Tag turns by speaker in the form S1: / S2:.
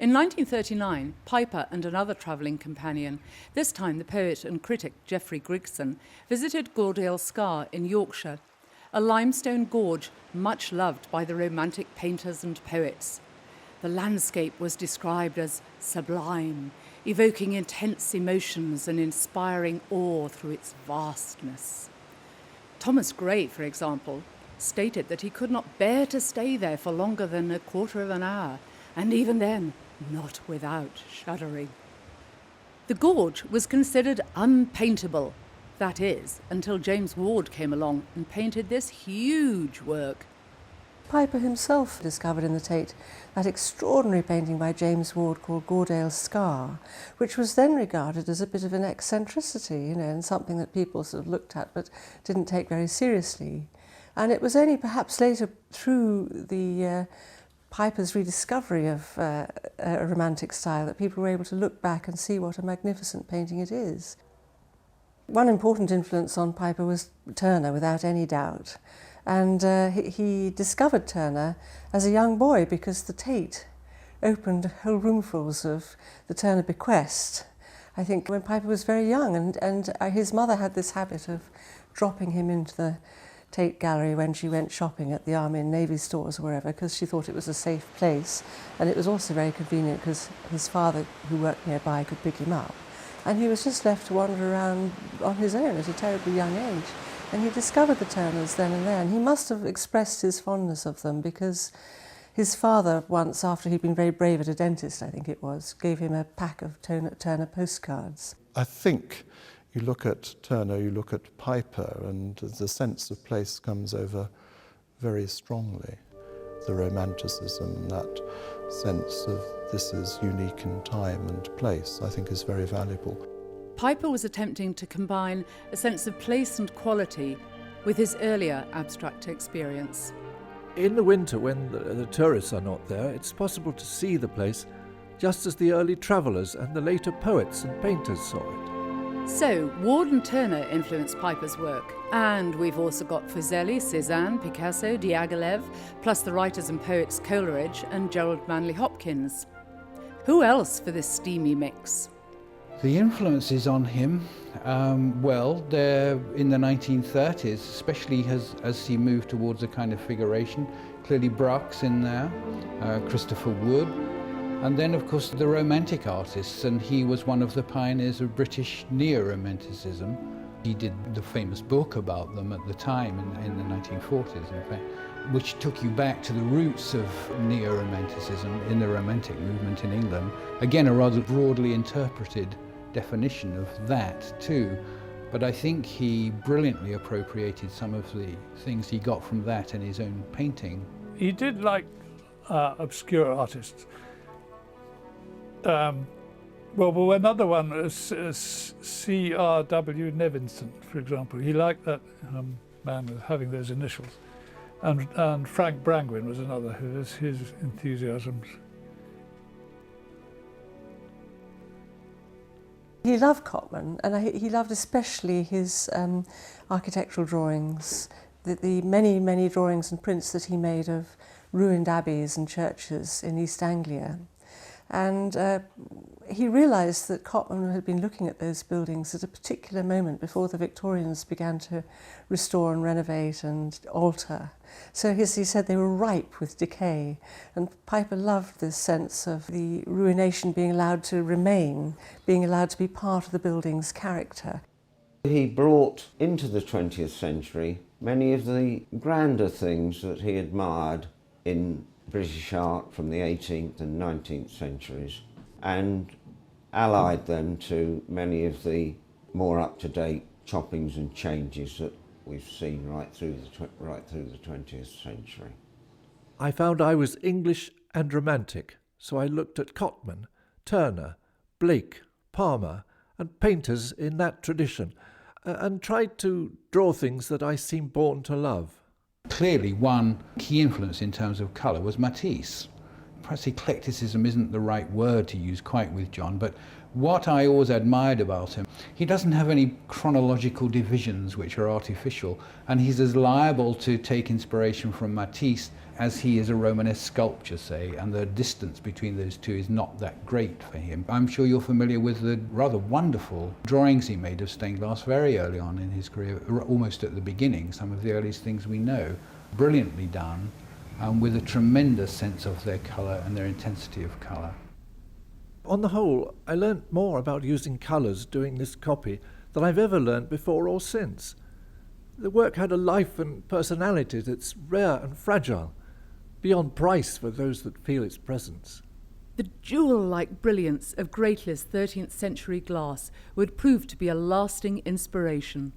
S1: In 1939, Piper and another travelling companion, this time the poet and critic Geoffrey Grigson, visited Gordale Scar in Yorkshire, a limestone gorge much loved by the Romantic painters and poets. The landscape was described as sublime, evoking intense emotions and inspiring awe through its vastness. Thomas Gray, for example, stated that he could not bear to stay there for longer than a quarter of an hour, and even then, not without shuddering. The gorge was considered unpaintable, that is, until James Ward came along and painted this huge work.
S2: Piper himself discovered in the Tate that extraordinary painting by James Ward called Gordale Scar, which was then regarded as a bit of an eccentricity, and something that people sort of looked at but didn't take very seriously. And it was only perhaps later through the Piper's rediscovery of a romantic style that people were able to look back and see what a magnificent painting it is. One important influence on Piper was Turner, without any doubt. And he discovered Turner as a young boy because the Tate opened whole roomfuls of the Turner bequest, I think, when Piper was very young. And his mother had this habit of dropping him into the Tate Gallery when she went shopping at the Army and Navy stores or wherever, because she thought it was a safe place. And it was also very convenient because his father, who worked nearby, could pick him up. And he was just left to wander around on his own at a terribly young age. And he discovered the Turners then and there, and he must have expressed his fondness of them because his father once, after he'd been very brave at a dentist, I think it was, gave him a pack of Turner postcards.
S3: I think you look at Turner, you look at Piper, and the sense of place comes over very strongly. The romanticism, that sense of this is unique in time and place, I think is very valuable.
S1: Piper was attempting to combine a sense of place and quality with his earlier abstract experience.
S4: In the winter, when the tourists are not there, it's possible to see the place just as the early travellers and the later poets and painters saw it.
S1: So, Ward and Turner influenced Piper's work, and we've also got Fuseli, Cézanne, Picasso, Diaghilev, plus the writers and poets Coleridge and Gerald Manley Hopkins. Who else for this steamy mix?
S5: The influences on him, they're in the 1930s, especially as he moved towards a kind of figuration. Clearly Braque's in there, Christopher Wood, and then of course the Romantic artists, and he was one of the pioneers of British neo-romanticism. He did the famous book about them at the time, in the 1940s in fact, which took you back to the roots of neo-romanticism in the Romantic movement in England. Again, a rather broadly interpreted definition of that too, but I think he brilliantly appropriated some of the things he got from that in his own painting.
S6: He did like obscure artists. Another one is C.R.W. Nevinson, for example. He liked that man with having those initials. And Frank Brangwyn was another who has his enthusiasms.
S2: He loved Cotman, and he loved especially his architectural drawings, the many, many drawings and prints that he made of ruined abbeys and churches in East Anglia. And he realised that Cotman had been looking at those buildings at a particular moment before the Victorians began to restore and renovate and alter. So as he said, they were ripe with decay. And Piper loved this sense of the ruination being allowed to remain, being allowed to be part of the building's character.
S7: He brought into the 20th century many of the grander things that he admired in British art from the 18th and 19th centuries, and allied them to many of the more up-to-date choppings and changes that we've seen right through the 20th century.
S4: I found I was English and romantic, so I looked at Cotman, Turner, Blake, Palmer, and painters in that tradition, and tried to draw things that I seemed born to love.
S5: Clearly one key influence in terms of colour was Matisse. Perhaps eclecticism isn't the right word to use quite with John, but what I always admired about him, he doesn't have any chronological divisions which are artificial, and he's as liable to take inspiration from Matisse as he is a Romanesque sculpture, say, and the distance between those two is not that great for him. I'm sure you're familiar with the rather wonderful drawings he made of stained glass very early on in his career, almost at the beginning, some of the earliest things we know. Brilliantly done, with a tremendous sense of their colour and their intensity of colour.
S4: On the whole, I learnt more about using colours doing this copy than I've ever learnt before or since. The work had a life and personality that's rare and fragile, beyond price for those that feel its presence.
S1: The jewel-like brilliance of Grateless 13th century glass would prove to be a lasting inspiration.